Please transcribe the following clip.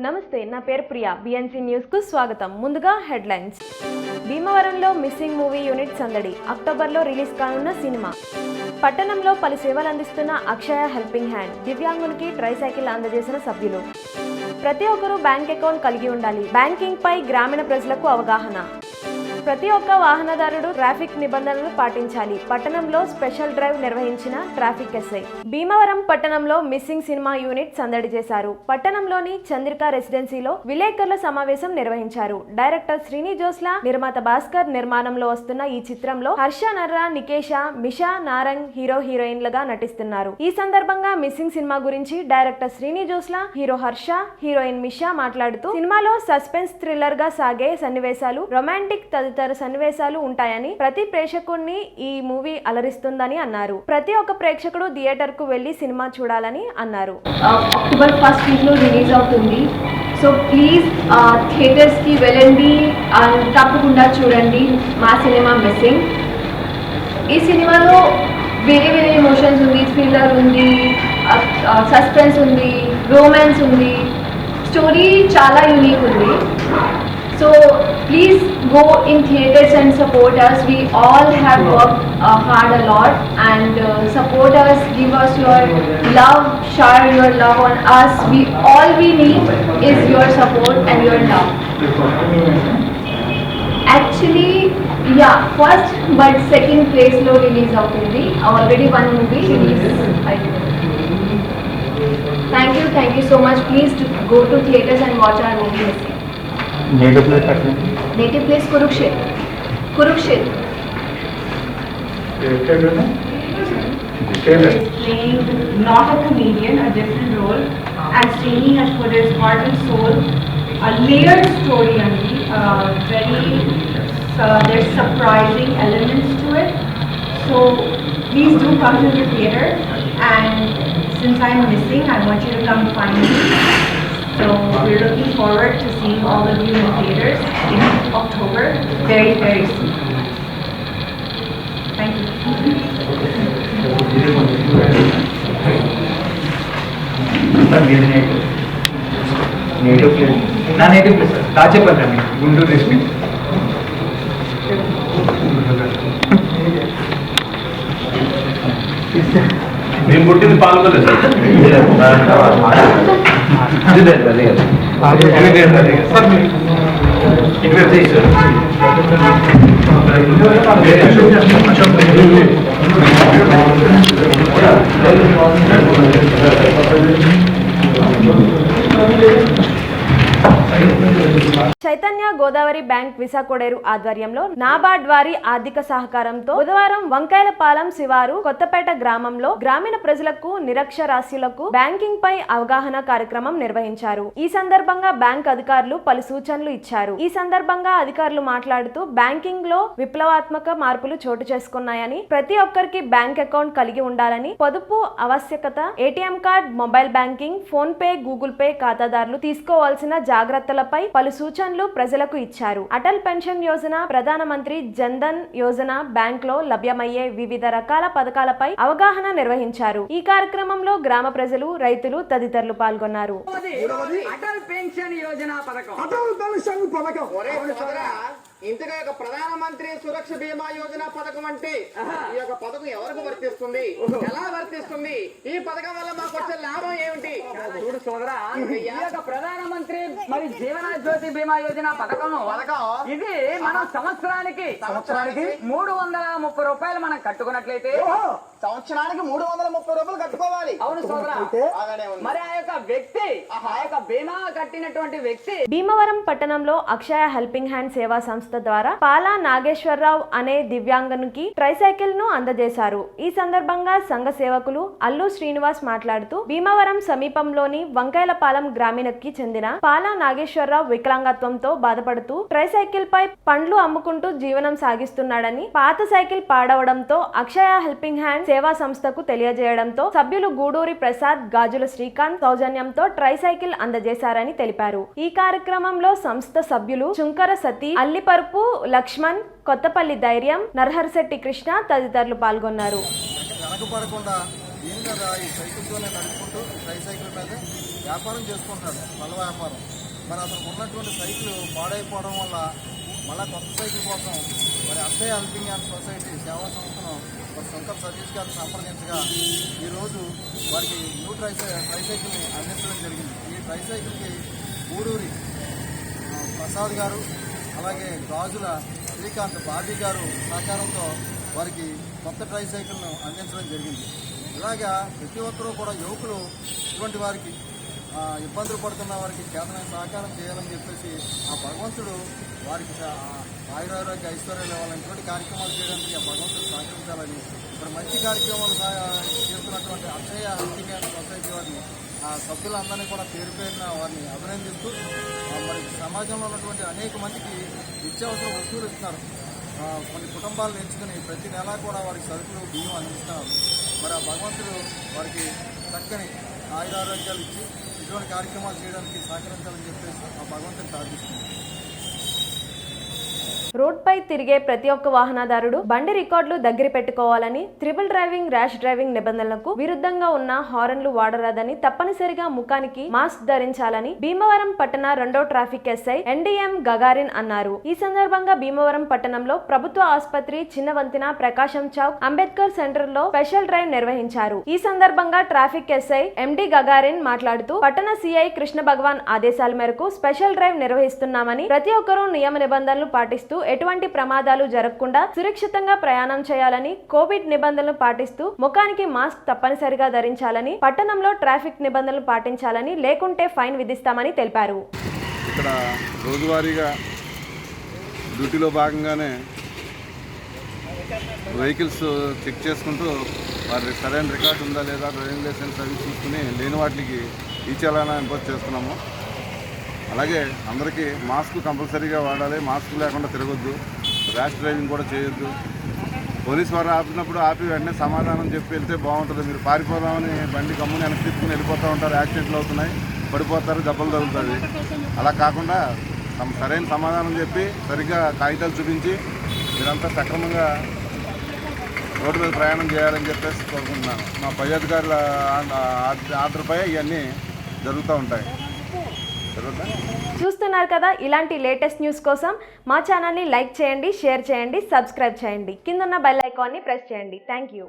నమస్తే, నా పేరు ప్రియా. బిఎన్సి న్యూస్ కు స్వాగతం. ముందుగా హెడ్లైన్స్. భీమవరంలో మిస్సింగ్ మూవీ యూనిట్ సందడి. అక్టోబర్లో రిలీజ్ కానున్న సినిమా. పట్టణంలో పలు సేవలు అందిస్తున్న అక్షయ హెల్పింగ్ హ్యాండ్. దివ్యాంగునికి ట్రైసైకిల్ అందజేసిన సభ్యులు. ప్రతి ఒక్కరూ బ్యాంక్ అకౌంట్ కలిగి ఉండాలి. బ్యాంకింగ్ పై గ్రామీణ ప్రజలకు అవగాహన. ప్రతి ఒక్క వాహనదారుడు ట్రాఫిక్ నిబంధనలు పాటించాలి. పట్టణంలో స్పెషల్ డ్రైవ్ నిర్వహించిన ట్రాఫిక్ ఎస్ఐ. భీమవరం పట్టణంలో మిస్సింగ్ సినిమా యూనిట్ సందడి చేశారు. పట్టణంలోని చంద్రిక రెసిడెన్సీలో విలేకరుల సమావేశం నిర్వహించారు. డైరెక్టర్ శ్రీని జోస్లా, నిర్మాత భాస్కర్ నిర్మాణంలో వస్తున్న ఈ చిత్రంలో హర్ష నర్రా, నికేష, మిషా నారంగ్ హీరోయిన్లుగా నటిస్తున్నారు. ఈ సందర్భంగా మిస్సింగ్ సినిమా గురించి director Srini Josla, hero Harsha, heroine Misha మాట్లాడుతూ సినిమాలో సస్పెన్స్ థ్రిల్లర్ గా సాగే సన్నివేశాలు, రొమాంటిక్ తదితర సన్నివేశాలు ఉంటాయని, ప్రతి ప్రేక్షకుడిని ఈ మూవీ అలరిస్తుందని అన్నారు. ప్రతి ఒక్క ప్రేక్షకుడు థియేటర్ కు వెళ్లి సినిమా చూడాలని అన్నారు. అక్టోబర్ 1st వీక్ లో రిలీజ్ అవుతుంది. సో ప్లీజ్ థియేటర్స్ కి వెళ్ళండి, తప్పకుండా చూడండి మా సినిమా మిస్సింగ్. ఈ సినిమాలో వేరే వేరే ఎమోషన్స్ ఉంది, థ్రిల్లర్ ఉంది, సస్పెన్స్ ఉంది, రోమాన్స్ ఉంది, స్టోరీ చాలా యూనిక్ ఉంది. So please go in theaters and support us. We all have worked hard a lot, and support us, give us your love, share your love on us. All we need is your support and your love. Actually, yeah, first but second place lo release avutundi. Already one movie release ayindi. Thank you so much. Please go to theaters and watch our movie. Native place Kurukshetra. Is playing not a comedian, a different role, and Srini has put his heart and soul, a layered story only. There's surprising elements to it. So please do come to the theater, and since I'm missing, I want you to come find me. So we're looking forward to seeing all of you in theaters in October, very, very soon. Thank you. Native place. Na native place. Rajapalli, Guntur district. మేము పుట్టింది పాల్గొలేదు Chaitanya Godavari bank విశాఖోడేరు ఆధ్వర్యంలో నాబార్డ్ వారి ఆర్థిక సహకారంతో బుధవారం వంకాయలపాలెం శివారు కొత్తపేట గ్రామంలో గ్రామీణ ప్రజలకు నిరక్షరాస్యులకు బ్యాంకింగ్ పై అవగాహన కార్యక్రమం నిర్వహించారు. ఈ సందర్భంగా బ్యాంక్ అధికారులు పలు సూచనలు ఇచ్చారు. ఈ సందర్భంగా అధికారులు మాట్లాడుతూ బ్యాంకింగ్ లో విప్లవాత్మక మార్పులు చోటు చేసుకున్నాయని, ప్రతి ఒక్కరికి బ్యాంక్ అకౌంట్ కలిగి ఉండాలని, పొదుపు ఆవశ్యకత, ATM card, mobile banking, phone pay, Google pay ఖాతాదారులు తీసుకోవాల్సిన జాగ్రత్తలపై పలు సూచనలు ప్రజలకు ఇచ్చారు. అటల్ పెన్షన్ యోజన, ప్రధానమంత్రి జన్ధన్ యోజన, బ్యాంక్ లో లభ్యమయ్యే వివిధ రకాల పథకాలపై అవగాహన నిర్వహించారు. ఈ కార్యక్రమంలో గ్రామ ప్రజలు, రైతులు తదితరులు పాల్గొన్నారు. అటల్ పెన్షన్ యోజన పథకం, ఇంతగా యొక్క ప్రధానమంత్రి సురక్ష బీమా యోజన పథకం అంటే ఈ యొక్క పథకం ఎవరికి వర్తిస్తుంది, ఎలా వర్తిస్తుంది, ఈ పథకం వల్ల మాకు వచ్చే లాభం ఏమిటి? చూడు సోదరా, ఈ యొక్క ప్రధానమంత్రి మరి జీవన జ్యోతి బీమా యోజన పథకం ఇది మనం సంవత్సరానికి 330 రూపాయలు మనం కట్టుకున్నట్లయితే సంవత్సరానికి 330 రూపాయలు కట్టుకోవాలి. అవును సోదరా, మరి ఆ యొక్క వ్యక్తి ఆ యొక్క బీమా కట్టినటువంటి వ్యక్తి భీమవరం పట్టణంలో అక్షయ హెల్పింగ్ హ్యాండ్ సేవా సంస్థ సంస్థ ద్వారా పాలా నాగేశ్వరరావు అనే దివ్యాంగునికి ట్రైసైకిల్ ను అందజేశారు. ఈ సందర్భంగా సంఘ సేవకులు అల్లు శ్రీనివాస్ మాట్లాడుతూ భీమవరం సమీపంలోని వంకాయలపాలెం గ్రామీణకి చెందిన పాలా నాగేశ్వరరావు వికలాంగత్వంతో బాధపడుతూ ట్రైసైకిల్ పై పండ్లు అమ్ముకుంటూ జీవనం సాగిస్తున్నాడని, పాత సైకిల్ పాడవడంతో అక్షయ హెల్పింగ్ హ్యాండ్ సేవా సంస్థకు తెలియజేయడంతో సభ్యులు గూడూరి ప్రసాద్, గాజుల శ్రీకాంత్ సౌజన్యంతో ట్రైసైకిల్ అందజేశారని తెలిపారు. ఈ కార్యక్రమంలో సంస్థ సభ్యులు చుంకర సతీ, అల్లిపరుపు లక్ష్మణ్, కొత్తపల్లి ధైర్యం, నరహరిశెట్టి కృష్ణ తదితరులు పాల్గొన్నారు. వెనకపడకుండా ఏం కదా ఈ సైకిల్తోనే నడుపుకుంటూ ట్రైసైకిల్ మీద వ్యాపారం చేసుకుంటాడు, పళ్ళ వ్యాపారం. మరి అతనికి ఉన్నటువంటి సైకిల్ పాడైపోవడం వల్ల మళ్ళీ కొత్త సైకిల్ కోసం మరి అక్షయ హెల్పింగ్ హ్యాండ్ సొసైటీ సేవా సంస్థను మరి శంకర్ సతీష్ గారిని సంప్రదించగా ఈరోజు వారికి న్యూ ట్రైసైకిల్ని అందించడం జరిగింది. ఈ ట్రైసైకిల్కి గూడూరి ప్రసాద్ గారు, అలాగే గాజుల శ్రీకాంత్ బాబీ గారు సహకారంతో వారికి కొత్త ట్రైసైకిల్ను అందించడం జరిగింది. ఇలాగా ప్రతి ఒక్కరూ కూడా యువకులు ఇటువంటి వారికి ఇబ్బందులు పడుతున్న వారికి చేతనైన సహకారం చేయాలని చెప్పేసి ఆ భగవంతుడు వారికి ఆయురారోగ్య ఐశ్వర్యాలు ఇవ్వాలని ఇటువంటి కార్యక్రమాలు చేయడానికి ఆ భగవంతుడు సహకరించాలని ఇప్పుడు మంచి కార్యక్రమాలు చేస్తున్నటువంటి అక్షయ హెల్పింగ్ హ్యాండ్ సొసైటీ వారిని ఆ సభ్యులందరినీ కూడా పేరు పేరున వారిని అభినందిస్తూ మరి సమాజంలో ఉన్నటువంటి అనేక మందికి నిత్యావసర వస్తువులు ఇస్తున్నారు. కొన్ని కుటుంబాలను ఎంచుకుని ప్రతి నెలా కూడా వారికి సరుకులు బియ్యం అందిస్తున్నారు. మరి ఆ భగవంతుడు వారికి చక్కని ఆయురారోగ్యాలు ఇచ్చి ఇటువంటి కార్యక్రమాలు చేయడానికి సహకరించాలని చెప్పేసి ఆ భగవంతుని ప్రార్థిస్తున్నాను. రోడ్పై తిరిగే ప్రతి ఒక్క వాహనదారుడు బండి రికార్డులు దగ్గర పెట్టుకోవాలని, త్రిబుల్ డ్రైవింగ్, ర్యాష్ డ్రైవింగ్ నిబంధనలకు విరుద్ధంగా ఉన్న హారన్లు వాడరాదని, తప్పనిసరిగా ముఖానికి మాస్క్ ధరించాలని భీమవరం పట్టణ 2వ ట్రాఫిక్ ఎస్ఐ ఎన్డీఎం గగారిన్ అన్నారు. ఈ సందర్భంగా భీమవరం పట్టణంలో ప్రభుత్వ ఆసుపత్రి, చిన్నవంతిన, ప్రకాశం చౌక్, అంబేద్కర్ సెంటర్ లో స్పెషల్ డ్రైవ్ నిర్వహించారు. ఈ సందర్భంగా ట్రాఫిక్ ఎస్ఐ ఎండి గగారిన్ మాట్లాడుతూ పట్టణ సిఐ కృష్ణ భగవాన్ ఆదేశాల మేరకు స్పెషల్ డ్రైవ్ నిర్వహిస్తున్నామని, ప్రతి ఒక్కరూ నియమ నిబంధనలు పాటిస్తూ ఎటువంటి ప్రమాదాలు జరగకుండా సురక్షితంగా ప్రయాణం చేయాలని, కోవిడ్ నిబంధనలు పాటిస్తూ ముఖానికి మాస్క్ తప్పనిసరిగా ధరించాలని, పట్టణంలో ట్రాఫిక్ నిబంధనలు పాటించాలని, లేకుంటే ఫైన్ విధిస్తామని తెలిపారు. ఇక్కడ రోజువారీగా డ్యూటీలో భాగంగానే వెహికల్స్ చెక్ చేసుకుంటూ వారి సరైన రికార్డు ఉందా లేదా, డ్రైవింగ్ లైసెన్స్ అవి చూసుకుని లేని వాటికి ఈ చలానా ఇంపోజ్ చేస్తున్నాము. అలాగే అందరికీ మాస్క్ కంపల్సరీగా వాడాలి, మాస్క్ లేకుండా తిరగొద్దు, ర్యాష్ డ్రైవింగ్ కూడా చేయొద్దు. పోలీసు వారు ఆపినప్పుడు ఆపి వెంటనే సమాధానం చెప్పి వెళ్తే బాగుంటుంది. మీరు పారిపోదామని బండి గమ్ముని వెనక్కి తిప్పుకుని వెళ్ళిపోతూ ఉంటారు, యాక్సిడెంట్లు అవుతున్నాయి, పడిపోతారు, దెబ్బలు తగులుతుంది. అలా కాకుండా సరైన సమాధానం చెప్పి సరిగ్గా కాగితాలు చూపించి మీరంతా సక్రమంగా రోడ్డు మీద ప్రయాణం చేయాలని చెప్పేసి కోరుకుంటున్నాను. మా పై అధికారుల ఆర్డర్పై ఇవన్నీ జరుగుతూ ఉంటాయి. చూస్తున్నారు కదా, ఇలాంటి లేటెస్ట్ న్యూస్ కోసం మా ఛానల్ని లైక్ చేయండి, షేర్ చేయండి, సబ్స్క్రైబ్ చేయండి. కింద ఉన్న బెల్ ఐకాన్ని ప్రెస్ చేయండి. Thank you.